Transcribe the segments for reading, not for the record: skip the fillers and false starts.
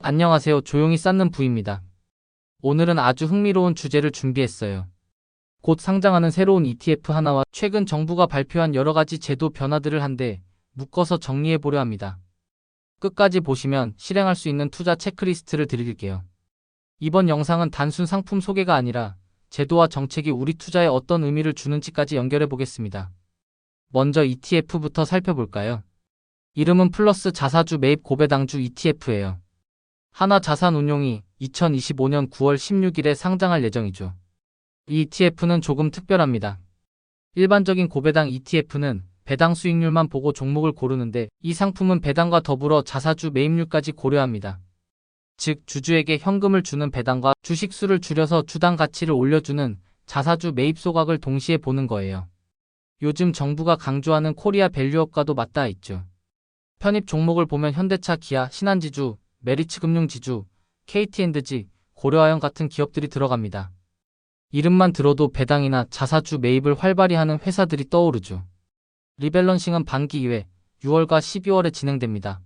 안녕하세요. 조용히 쌓는 부입니다. 오늘은 아주 흥미로운 주제를 준비했어요. 곧 상장하는 새로운 ETF 하나와 최근 정부가 발표한 여러 가지 제도 변화들을 한데 묶어서 정리해 보려 합니다. 끝까지 보시면 실행할 수 있는 투자 체크리스트를 드릴게요. 이번 영상은 단순 상품 소개가 아니라 제도와 정책이 우리 투자에 어떤 의미를 주는지까지 연결해 보겠습니다. 먼저 ETF부터 살펴볼까요? 이름은 플러스 자사주 매입 고배당주 ETF예요. 하나자산운용이 2025년 9월 16일에 상장할 예정이죠. 이 ETF는 조금 특별합니다. 일반적인 고배당 ETF는 배당 수익률만 보고 종목을 고르는데 이 상품은 배당과 더불어 자사주 매입률까지 고려합니다. 즉 주주에게 현금을 주는 배당과 주식수를 줄여서 주당 가치를 올려주는 자사주 매입 소각을 동시에 보는 거예요. 요즘 정부가 강조하는 코리아 밸류업과도 맞닿아 있죠. 편입 종목을 보면 현대차, 기아, 신한지주, 메리츠금융지주, KT엔드지, 고려아연 같은 기업들이 들어갑니다. 이름만 들어도 배당이나 자사주 매입을 활발히 하는 회사들이 떠오르죠. 리밸런싱은 반기 이외 6월과 12월에 진행됩니다.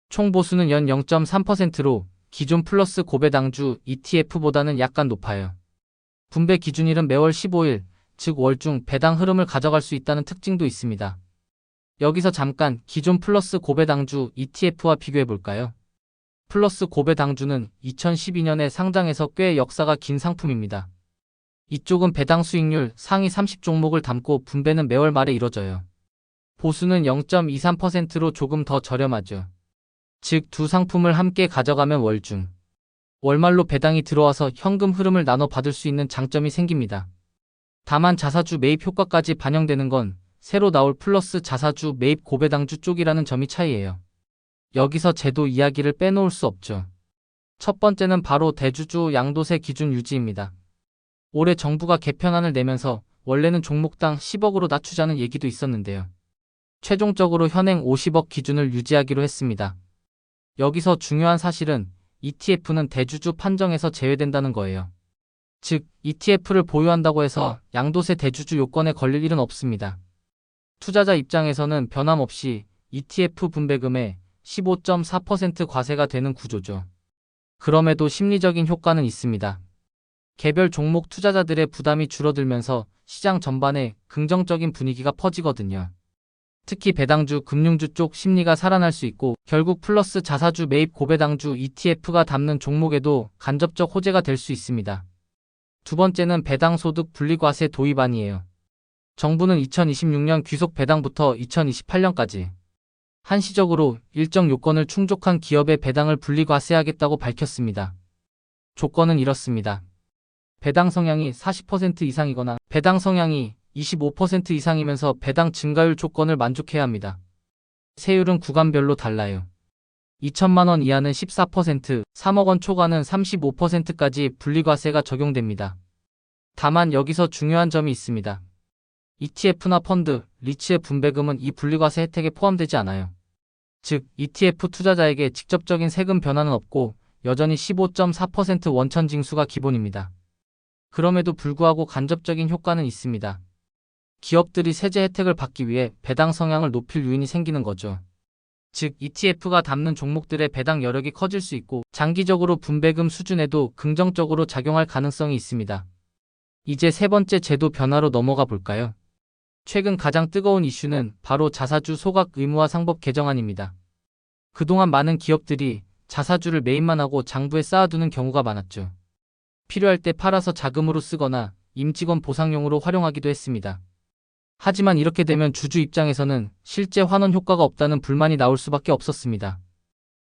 총 보수는 연 0.3%로 기존 플러스 고배당주 ETF보다는 약간 높아요. 분배 기준일은 매월 15일, 즉 월중 배당 흐름을 가져갈 수 있다는 특징도 있습니다. 여기서 잠깐 기존 플러스 고배당주 ETF와 비교해볼까요? 플러스 고배당주는 2012년에 상장해서 꽤 역사가 긴 상품입니다. 이쪽은 배당 수익률 상위 30종목을 담고 분배는 매월 말에 이뤄져요. 보수는 0.23%로 조금 더 저렴하죠. 즉 두 상품을 함께 가져가면 월중, 월말로 배당이 들어와서 현금 흐름을 나눠 받을 수 있는 장점이 생깁니다. 다만 자사주 매입 효과까지 반영되는 건 새로 나올 플러스 자사주 매입 고배당주 쪽이라는 점이 차이예요. 여기서 제도 이야기를 빼놓을 수 없죠. 첫 번째는 바로 대주주 양도세 기준 유지입니다. 올해 정부가 개편안을 내면서 원래는 종목당 10억으로 낮추자는 얘기도 있었는데요. 최종적으로 현행 50억 기준을 유지하기로 했습니다. 여기서 중요한 사실은 ETF는 대주주 판정에서 제외된다는 거예요. 즉, ETF를 보유한다고 해서 양도세 대주주 요건에 걸릴 일은 없습니다. 투자자 입장에서는 변함없이 ETF 분배금의 15.4% 과세가 되는 구조죠. 그럼에도 심리적인 효과는 있습니다. 개별 종목 투자자들의 부담이 줄어들면서 시장 전반에 긍정적인 분위기가 퍼지거든요. 특히 배당주, 금융주 쪽 심리가 살아날 수 있고 결국 플러스 자사주 매입 고배당주 ETF가 담는 종목에도 간접적 호재가 될 수 있습니다. 두 번째는 배당소득 분리과세 도입안이에요. 정부는 2026년 귀속 배당부터 2028년까지 한시적으로 일정 요건을 충족한 기업의 배당을 분리과세하겠다고 밝혔습니다. 조건은 이렇습니다. 배당 성향이 40% 이상이거나 배당 성향이 25% 이상이면서 배당 증가율 조건을 만족해야 합니다. 세율은 구간별로 달라요. 2천만 원 이하는 14%, 3억 원 초과는 35%까지 분리과세가 적용됩니다. 다만 여기서 중요한 점이 있습니다. ETF나 펀드, 리츠의 분배금은 이 분리과세 혜택에 포함되지 않아요. 즉, ETF 투자자에게 직접적인 세금 변화는 없고 여전히 15.4% 원천 징수가 기본입니다. 그럼에도 불구하고 간접적인 효과는 있습니다. 기업들이 세제 혜택을 받기 위해 배당 성향을 높일 요인이 생기는 거죠. 즉, ETF가 담는 종목들의 배당 여력이 커질 수 있고 장기적으로 분배금 수준에도 긍정적으로 작용할 가능성이 있습니다. 이제 세 번째 제도 변화로 넘어가 볼까요? 최근 가장 뜨거운 이슈는 바로 자사주 소각 의무화 상법 개정안입니다. 그동안 많은 기업들이 자사주를 매입만 하고 장부에 쌓아두는 경우가 많았죠. 필요할 때 팔아서 자금으로 쓰거나 임직원 보상용으로 활용하기도 했습니다. 하지만 이렇게 되면 주주 입장에서는 실제 환원 효과가 없다는 불만이 나올 수밖에 없었습니다.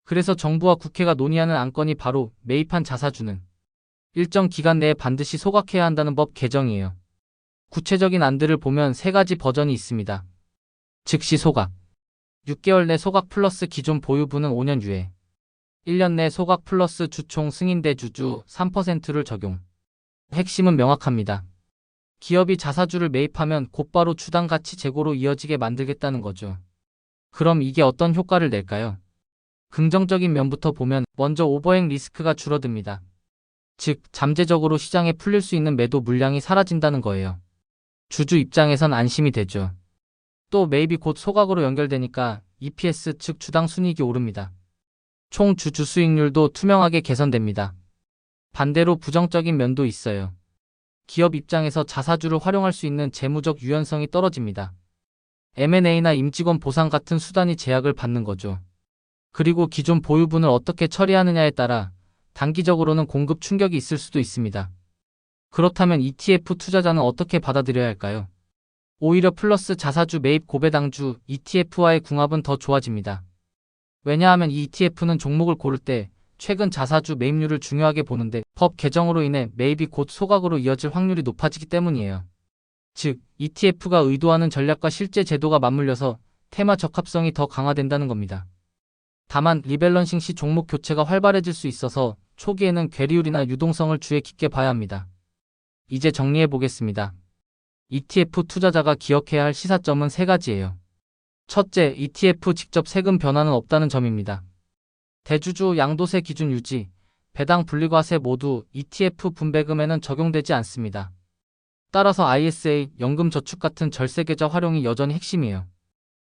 그래서 정부와 국회가 논의하는 안건이 바로 매입한 자사주는 일정 기간 내에 반드시 소각해야 한다는 법 개정이에요. 구체적인 안들을 보면 세 가지 버전이 있습니다. 즉시 소각, 6개월 내 소각 플러스 기존 보유분은 5년 유예, 1년 내 소각 플러스 주총 승인 대주주 3%를 적용. 핵심은 명확합니다. 기업이 자사주를 매입하면 곧바로 주당 가치 제고로 이어지게 만들겠다는 거죠. 그럼 이게 어떤 효과를 낼까요? 긍정적인 면부터 보면 먼저 오버행 리스크가 줄어듭니다. 즉, 잠재적으로 시장에 풀릴 수 있는 매도 물량이 사라진다는 거예요. 주주 입장에선 안심이 되죠. 또 매입이 곧 소각으로 연결되니까 EPS 즉 주당 순이익이 오릅니다. 총 주주 수익률도 투명하게 개선됩니다. 반대로 부정적인 면도 있어요. 기업 입장에서 자사주를 활용할 수 있는 재무적 유연성이 떨어집니다. M&A나 임직원 보상 같은 수단이 제약을 받는 거죠. 그리고 기존 보유분을 어떻게 처리하느냐에 따라 단기적으로는 공급 충격이 있을 수도 있습니다. 그렇다면 ETF 투자자는 어떻게 받아들여야 할까요? 오히려 플러스 자사주 매입 고배당주 ETF와의 궁합은 더 좋아집니다. 왜냐하면 이 ETF는 종목을 고를 때 최근 자사주 매입률을 중요하게 보는데 법 개정으로 인해 매입이 곧 소각으로 이어질 확률이 높아지기 때문이에요. 즉, ETF가 의도하는 전략과 실제 제도가 맞물려서 테마 적합성이 더 강화된다는 겁니다. 다만 리밸런싱 시 종목 교체가 활발해질 수 있어서 초기에는 괴리율이나 유동성을 주의 깊게 봐야 합니다. 이제 정리해 보겠습니다. ETF 투자자가 기억해야 할 시사점은 세 가지예요. 첫째, ETF 직접 세금 변화는 없다는 점입니다. 대주주 양도세 기준 유지, 배당 분리과세 모두 ETF 분배금에는 적용되지 않습니다. 따라서 ISA, 연금저축 같은 절세계좌 활용이 여전히 핵심이에요.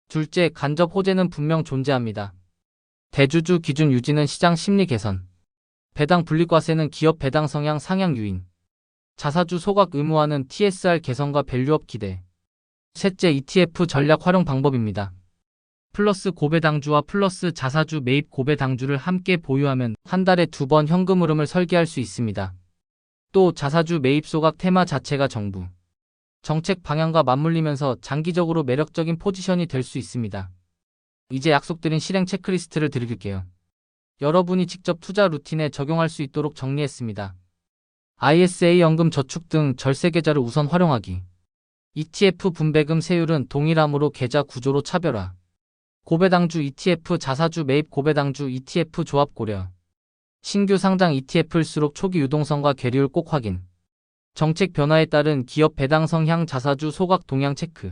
둘째, 간접 호재는 분명 존재합니다. 대주주 기준 유지는 시장 심리 개선, 배당 분리과세는 기업 배당 성향 상향 유인, 자사주 소각 의무화는 TSR 개선과 밸류업 기대. 셋째, ETF 전략 활용 방법입니다. 플러스 고배당주와 플러스 자사주 매입 고배당주를 함께 보유하면 한 달에 2번 현금 흐름을 설계할 수 있습니다. 또 자사주 매입 소각 테마 자체가 정부 정책 방향과 맞물리면서 장기적으로 매력적인 포지션이 될 수 있습니다. 이제 약속드린 실행 체크리스트를 드릴게요. 여러분이 직접 투자 루틴에 적용할 수 있도록 정리했습니다. ISA 연금 저축 등 절세 계좌를 우선 활용하기. ETF 분배금 세율은 동일하므로 계좌 구조로 차별화. 고배당주 ETF 자사주 매입 고배당주 ETF 조합 고려. 신규 상장 ETF일수록 초기 유동성과 괴리율 꼭 확인. 정책 변화에 따른 기업 배당 성향 자사주 소각 동향 체크.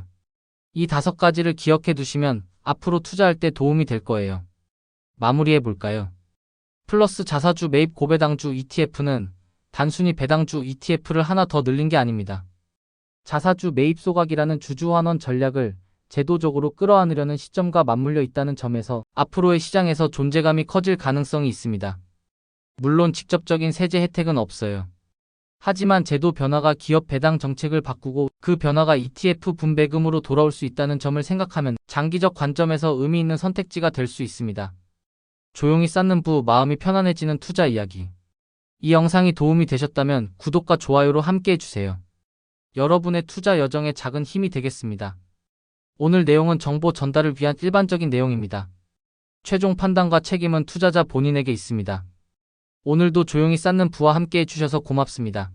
이 5가지를 기억해 두시면 앞으로 투자할 때 도움이 될 거예요. 마무리해 볼까요? 플러스 자사주 매입 고배당주 ETF는 단순히 배당주 ETF를 하나 더 늘린 게 아닙니다. 자사주 매입 소각이라는 주주 환원 전략을 제도적으로 끌어안으려는 시점과 맞물려 있다는 점에서 앞으로의 시장에서 존재감이 커질 가능성이 있습니다. 물론 직접적인 세제 혜택은 없어요. 하지만 제도 변화가 기업 배당 정책을 바꾸고 그 변화가 ETF 분배금으로 돌아올 수 있다는 점을 생각하면 장기적 관점에서 의미 있는 선택지가 될 수 있습니다. 조용히 쌓는 부 마음이 편안해지는 투자 이야기. 이 영상이 도움이 되셨다면 구독과 좋아요로 함께 해주세요. 여러분의 투자 여정에 작은 힘이 되겠습니다. 오늘 내용은 정보 전달을 위한 일반적인 내용입니다. 최종 판단과 책임은 투자자 본인에게 있습니다. 오늘도 조용히 쌓는 부와 함께 해주셔서 고맙습니다.